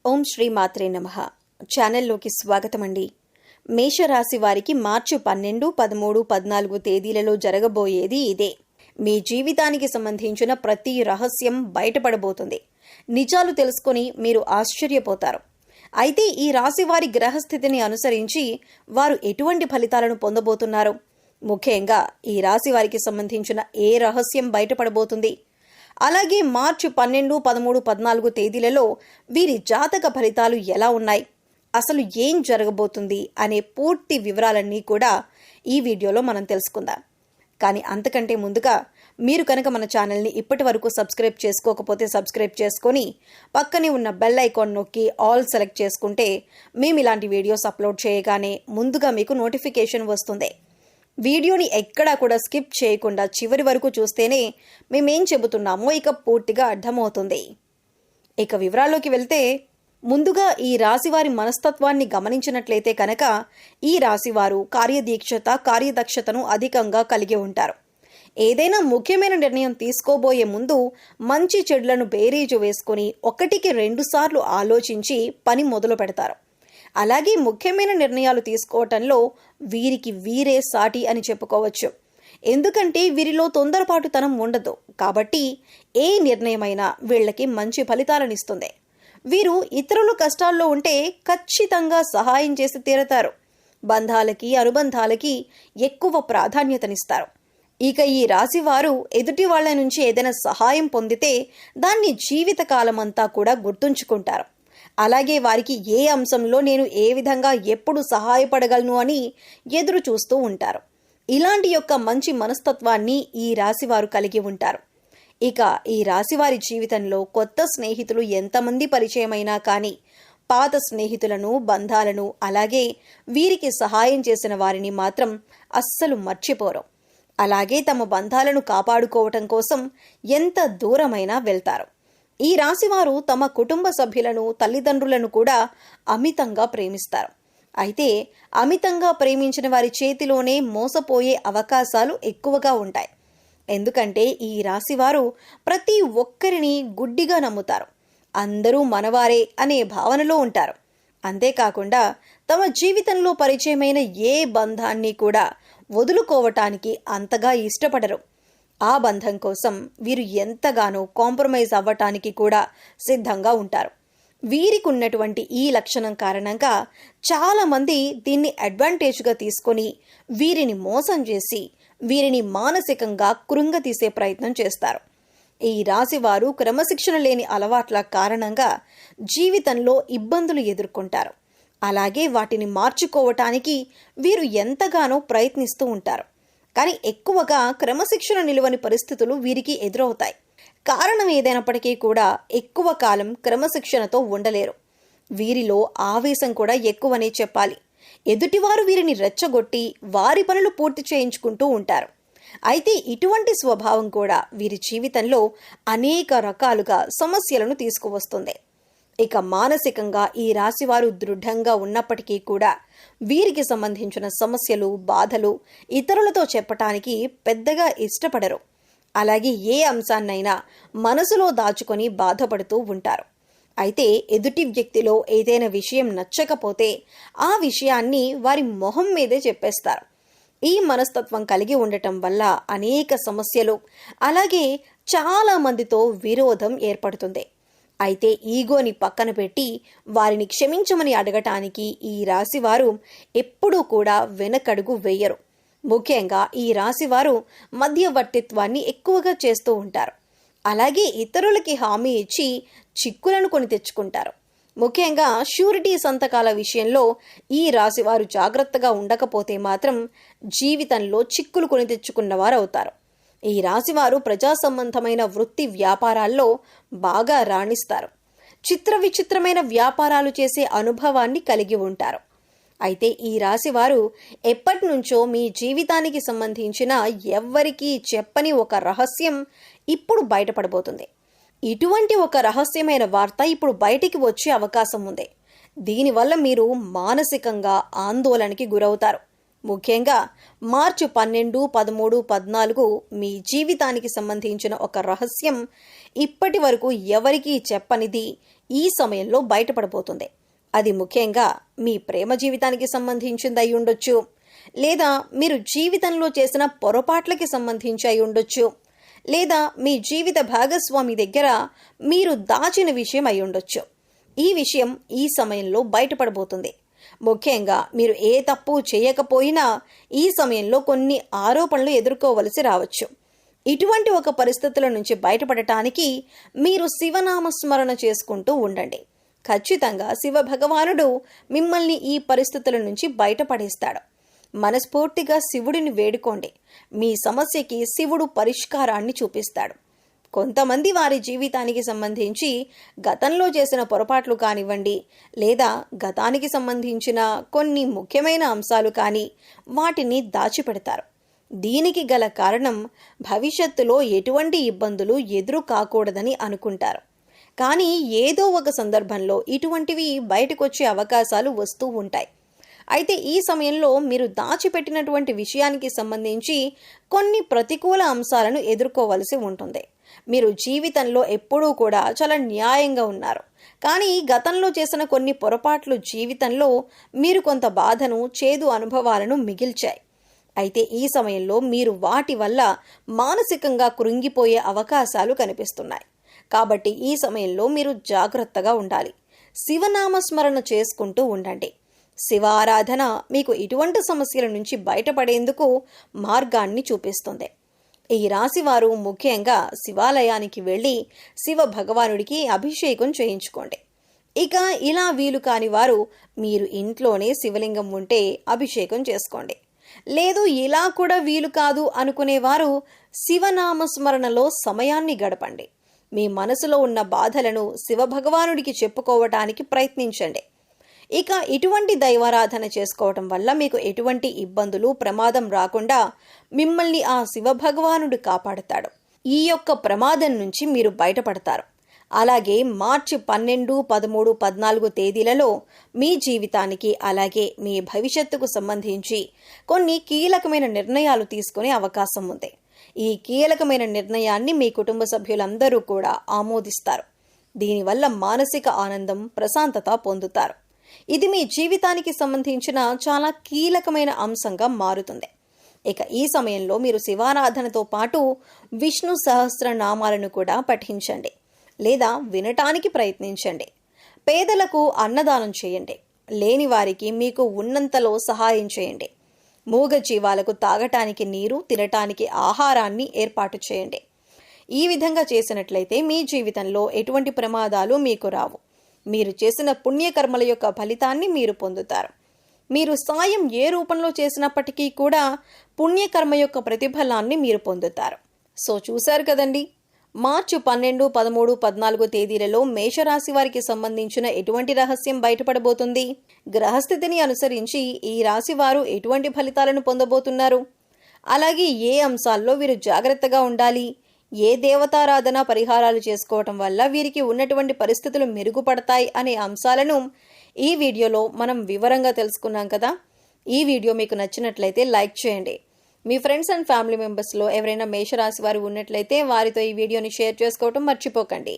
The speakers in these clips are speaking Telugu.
ఓం శ్రీ మాత్రే నమః. ఛానల్లోకి స్వాగతం అండి. మేషరాశి వారికి మార్చి 12, 13, 14 తేదీలలో జరగబోయేది ఇదే. మీ జీవితానికి సంబంధించిన ప్రతి రహస్యం బయటపడబోతుంది. నిజాలు తెలుసుకొని మీరు ఆశ్చర్యపోతారు. అయితే ఈ రాశి వారి గ్రహస్థితిని అనుసరించి వారు ఎటువంటి ఫలితాలను పొందబోతున్నారు? ముఖ్యంగా ఈ రాశి వారికి సంబంధించిన ఏ రహస్యం బయటపడబోతుంది? అలాగే మార్చి 12, 13, 14 తేదీలలో వీరి జాతక ఫలితాలు ఎలా ఉన్నాయి, అసలు ఏం జరగబోతుంది అనే పూర్తి వివరాలన్నీ కూడా ఈ వీడియోలో మనం తెలుసుకుందాం. కానీ అంతకంటే ముందుగా మీరు కనుక మన ఛానల్ని ఇప్పటి వరకు సబ్స్క్రైబ్ చేసుకోకపోతే సబ్స్క్రైబ్ చేసుకొని పక్కనే ఉన్న బెల్ ఐకాన్ నొక్కి ఆల్ సెలెక్ట్ చేసుకుంటే మేము ఇలాంటి వీడియోస్ అప్లోడ్ చేయగానే ముందుగా మీకు నోటిఫికేషన్ వస్తుంది. వీడియోని ఎక్కడా కూడా స్కిప్ చేయకుండా చివరి వరకు చూస్తేనే మేమేం చెబుతున్నామో ఇక పూర్తిగా అర్థమవుతుంది. ఇక వివరాల్లోకి వెళ్తే ముందుగా ఈ రాశివారి మనస్తత్వాన్ని గమనించినట్లయితే కనుక ఈ రాశివారు కార్యదక్షతను అధికంగా కలిగి ఉంటారు. ఏదైనా ముఖ్యమైన నిర్ణయం తీసుకోబోయే ముందు మంచి చెడులను బేరీజు వేసుకుని 1కి 2 సార్లు ఆలోచించి పని మొదలు పెడతారు. అలాగే ముఖ్యమైన నిర్ణయాలు తీసుకోవటంలో వీరికి వీరే సాటి అని చెప్పుకోవచ్చు. ఎందుకంటే వీరిలో తొందరపాటుతనం ఉండదు కాబట్టి ఏ నిర్ణయమైనా వీళ్ళకి మంచి ఫలితాలనిస్తుంది. వీరు ఇతరులు కష్టాల్లో ఉంటే ఖచ్చితంగా సహాయం చేసి తీరతారు. బంధాలకి అనుబంధాలకి ఎక్కువ ప్రాధాన్యతనిస్తారు. ఇక ఈ రాశి వారు ఎదుటి వాళ్ళ నుంచి ఏదైనా సహాయం పొందితే దాన్ని జీవితకాలమంతా కూడా గుర్తుంచుకుంటారు. అలాగే వారికి ఏ అంశంలో నేను ఏ విధంగా ఎప్పుడు సహాయపడగలను అని ఎదురు చూస్తూ ఉంటారు. ఇలాంటి యొక్క మంచి మనస్తత్వాన్ని ఈ రాశివారు కలిగి ఉంటారు. ఇక ఈ రాశివారి జీవితంలో కొత్త స్నేహితులు ఎంతమంది పరిచయమైనా కానీ పాత స్నేహితులను, బంధాలను, అలాగే వీరికి సహాయం చేసిన వారిని మాత్రం అస్సలు మర్చిపోరు. అలాగే తమ బంధాలను కాపాడుకోవటం కోసం ఎంత దూరమైనా వెళ్తారు. ఈ రాశివారు తమ కుటుంబ సభ్యులను, తల్లిదండ్రులను కూడా అమితంగా ప్రేమిస్తారు. అయితే అమితంగా ప్రేమించిన వారి చేతిలోనే మోసపోయే అవకాశాలు ఎక్కువగా ఉంటాయి. ఎందుకంటే ఈ రాశివారు ప్రతి ఒక్కరిని గుడ్డిగా నమ్ముతారు. అందరూ మనవారే అనే భావనలో ఉంటారు. అంతేకాకుండా తమ జీవితంలో పరిచయమైన ఏ బంధాన్ని కూడా వదులుకోవటానికి అంతగా ఇష్టపడరు. ఆ బంధం కోసం వీరు ఎంతగానో కాంప్రమైజ్ అవ్వటానికి కూడా సిద్ధంగా ఉంటారు. వీరికి ఉన్నటువంటి ఈ లక్షణం కారణంగా చాలామంది దీన్ని అడ్వాంటేజ్గా తీసుకొని వీరిని మోసం చేసి వీరిని మానసికంగా కృంగతీసే ప్రయత్నం చేస్తారు. ఈ రాశివారు క్రమశిక్షణ లేని అలవాట్ల కారణంగా జీవితంలో ఇబ్బందులు ఎదుర్కొంటారు. అలాగే వాటిని మార్చుకోవటానికి వీరు ఎంతగానో ప్రయత్నిస్తూ ఉంటారు. కానీ ఎక్కువగా క్రమశిక్షణ నిలువని పరిస్థితులు వీరికి ఎదురవుతాయి. కారణం ఏదైనప్పటికీ కూడా ఎక్కువ కాలం క్రమశిక్షణతో ఉండలేరు. వీరిలో ఆవేశం కూడా ఎక్కువనే చెప్పాలి. ఎదుటివారు వీరిని రెచ్చగొట్టి వారి పనులు పూర్తి చేయించుకుంటూ ఉంటారు. అయితే ఇటువంటి స్వభావం కూడా వీరి జీవితంలో అనేక రకాలుగా సమస్యలను తీసుకువస్తుంది. ఇక మానసికంగా ఈ రాశివారు దృఢంగా ఉన్నప్పటికీ కూడా వీరికి సంబంధించిన సమస్యలు, బాధలు ఇతరులతో చెప్పటానికి పెద్దగా ఇష్టపడరు. అలాగే ఏ అంశాన్నైనా మనసులో దాచుకొని బాధపడుతూ ఉంటారు. అయితే ఎదుటి వ్యక్తిలో ఏదైనా విషయం నచ్చకపోతే ఆ విషయాన్ని వారి మొహం మీదే చెప్పేస్తారు. ఈ మనస్తత్వం కలిగి ఉండటం వల్ల అనేక సమస్యలు, అలాగే చాలా మందితో విరోధం ఏర్పడుతుంది. అయితే ఈగోని పక్కన పెట్టి వారిని క్షమించమని అడగటానికి ఈ రాశివారు ఎప్పుడూ కూడా వెనకడుగు వేయరు. ముఖ్యంగా ఈ రాశివారు మధ్యవర్తిత్వాన్ని ఎక్కువగా చేస్తూ ఉంటారు. అలాగే ఇతరులకి హామీ ఇచ్చి చిక్కులను కొని తెచ్చుకుంటారు. ముఖ్యంగా షూరిటీ సంతకాల విషయంలో ఈ రాశివారు జాగ్రత్తగా ఉండకపోతే మాత్రం జీవితంలో చిక్కులు కొని తెచ్చుకున్నవారు అవుతారు. ఈ రాశివారు ప్రజా సంబంధమైన వృత్తి వ్యాపారాల్లో బాగా రాణిస్తారు. విచిత్రమైన వ్యాపారాలు చేసే అనుభవాన్ని కలిగి ఉంటారు. అయితే ఈ రాశివారు ఎప్పటి నుంచో మీ జీవితానికి సంబంధించిన ఎవ్వరికీ చెప్పని ఒక రహస్యం ఇప్పుడు బయటపడబోతుంది. ఇటువంటి ఒక రహస్యమైన వార్త ఇప్పుడు బయటికి వచ్చే అవకాశం ఉంది. దీనివల్ల మీరు మానసికంగా ఆందోళనకి గురవుతారు. ముఖ్యంగా మార్చి 12, 13, 14 మీ జీవితానికి సంబంధించిన ఒక రహస్యం ఇప్పటి వరకు ఎవరికీ చెప్పనిది ఈ సమయంలో బయటపడబోతుంది. అది ముఖ్యంగా మీ ప్రేమ జీవితానికి సంబంధించింది అయి ఉండొచ్చు, లేదా మీరు జీవితంలో చేసిన పొరపాట్లకి సంబంధించి అయి ఉండొచ్చు, లేదా మీ జీవిత భాగస్వామి దగ్గర మీరు దాచిన విషయం అయి ఉండొచ్చు. ఈ విషయం ఈ సమయంలో బయటపడబోతుంది. ముఖ్యంగా మీరు ఏ తప్పు చేయకపోయినా ఈ సమయంలో కొన్ని ఆరోపణలు ఎదుర్కోవలసి రావచ్చు. ఇటువంటి ఒక పరిస్థితుల నుంచి బయటపడటానికి మీరు శివనామస్మరణ చేసుకుంటూ ఉండండి. ఖచ్చితంగా శివ భగవానుడు మిమ్మల్ని ఈ పరిస్థితుల నుంచి బయటపడేస్తాడు. మనస్ఫూర్తిగా శివుడిని వేడుకోండి. మీ సమస్యకి శివుడు పరిష్కారాన్ని చూపిస్తాడు. కొంతమంది వారి జీవితానికి సంబంధించి గతంలో చేసిన పొరపాట్లు కానివ్వండి, లేదా గతానికి సంబంధించిన కొన్ని ముఖ్యమైన అంశాలు కానీ వాటిని దాచిపెడతారు. దీనికి గల కారణం భవిష్యత్తులో ఎటువంటి ఇబ్బందులు ఎదురు కాకూడదని అనుకుంటారు. కానీ ఏదో ఒక సందర్భంలో ఇటువంటివి బయటకొచ్చే అవకాశాలు వస్తూ ఉంటాయి. అయితే ఈ సమయంలో మీరు దాచిపెట్టినటువంటి విషయానికి సంబంధించి కొన్ని ప్రతికూల అంశాలను ఎదుర్కోవలసి ఉంటుంది. మీరు జీవితంలో ఎప్పుడూ కూడా చాలా న్యాయంగా ఉన్నారు. కానీ గతంలో చేసిన కొన్ని పొరపాట్లు జీవితంలో మీరు కొంత బాధను, చేదు అనుభవాలను మిగిల్చాయి. అయితే ఈ సమయంలో మీరు వాటి వల్ల మానసికంగా కృంగిపోయే అవకాశాలు కనిపిస్తున్నాయి. కాబట్టి ఈ సమయంలో మీరు జాగ్రత్తగా ఉండాలి. శివనామస్మరణ చేసుకుంటూ ఉండండి. శివారాధన మీకు ఇటువంటి సమస్యల నుంచి బయటపడేందుకు మార్గాన్ని చూపిస్తుంది. ఈ రాశివారు ముఖ్యంగా శివాలయానికి వెళ్ళి శివ భగవానుడికి అభిషేకం చేయించుకోండి. ఇక ఇలా వీలు కాని వారు మీరు ఇంట్లోనే శివలింగం ఉంటే అభిషేకం చేసుకోండి. లేదు ఇలా కూడా వీలు కాదు అనుకునేవారు శివనామస్మరణలో సమయాన్ని గడపండి. మీ మనసులో ఉన్న బాధలను శివ భగవానుడికి చెప్పుకోవటానికి ప్రయత్నించండి. ఇక ఇటువంటి దైవారాధన చేసుకోవటం వల్ల మీకు ఎటువంటి ఇబ్బందులు, ప్రమాదం రాకుండా మిమ్మల్ని ఆ శివ భగవానుడు కాపాడుతాడు. ఈ యొక్క ప్రమాదం నుంచి మీరు బయటపడతారు. అలాగే మార్చి 12, 13, 14 తేదీలలో మీ జీవితానికి అలాగే మీ భవిష్యత్తుకు సంబంధించి కొన్ని కీలకమైన నిర్ణయాలు తీసుకునే అవకాశం ఉంది. ఈ కీలకమైన నిర్ణయాన్ని మీ కుటుంబ సభ్యులందరూ కూడా ఆమోదిస్తారు. దీనివల్ల మానసిక ఆనందం, ప్రశాంతత పొందుతారు. ఇది మీ జీవితానికి సంబంధించిన చాలా కీలకమైన అంశంగా మారుతుంది. ఇక ఈ సమయంలో మీరు శివారాధనతో పాటు విష్ణు సహస్రనామాలను కూడా పఠించండి, లేదా వినటానికి ప్రయత్నించండి. పేదలకు అన్నదానం చేయండి. లేని వారికి మీకు ఉన్నంతలో సహాయం చేయండి. మూగ జీవాలకు తాగటానికి నీరు, తినటానికి ఆహారాన్ని ఏర్పాటు చేయండి. ఈ విధంగా చేసినట్లయితే మీ జీవితంలో ఎటువంటి ప్రమాదాలు మీకు రావు. మీరు చేసిన పుణ్యకర్మల యొక్క ఫలితాన్ని మీరు పొందుతారు. మీరు సాయం ఏ రూపంలో చేసినప్పటికీ కూడా పుణ్యకర్మ యొక్క ప్రతిఫలాన్ని మీరు పొందుతారు. సో చూశారు కదండి, మార్చి 12, 13, 14 తేదీలలో మేషరాశి వారికి సంబంధించిన ఎటువంటి రహస్యం బయటపడబోతుంది? గ్రహస్థితిని అనుసరించి ఈ రాశి వారు ఎటువంటి ఫలితాలను పొందబోతున్నారు? అలాగే ఏ అంశాల్లో వీరు జాగ్రత్తగా ఉండాలి? ఏ దేవతారాధన పరిహారాలు చేసుకోవటం వల్ల వీరికి ఉన్నటువంటి పరిస్థితులు మెరుగుపడతాయి అనే అంశాలను ఈ వీడియోలో మనం వివరంగా తెలుసుకున్నాం కదా. ఈ వీడియో మీకు నచ్చినట్లయితే లైక్ చేయండి. మీ ఫ్రెండ్స్ అండ్ ఫ్యామిలీ మెంబర్స్లో ఎవరైనా మేషరాశి వారు ఉన్నట్లయితే వారితో ఈ వీడియోని షేర్ చేసుకోవటం మర్చిపోకండి.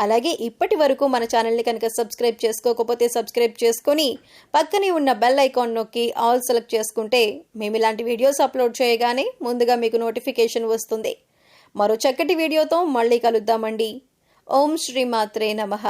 అలాగే ఇప్పటి వరకు మన ఛానల్ని కనుక సబ్స్క్రైబ్ చేసుకోకపోతే సబ్స్క్రైబ్ చేసుకొని పక్కనే ఉన్న బెల్ ఐకాన్ నొక్కి ఆల్ సెలెక్ట్ చేసుకుంటే మేము ఇలాంటి వీడియోస్ అప్లోడ్ చేయగానే ముందుగా మీకు నోటిఫికేషన్ వస్తుంది. మరో చక్కటి వీడియోతో మళ్ళీ కలుద్దామండి. ఓం శ్రీ మాత్రే నమః.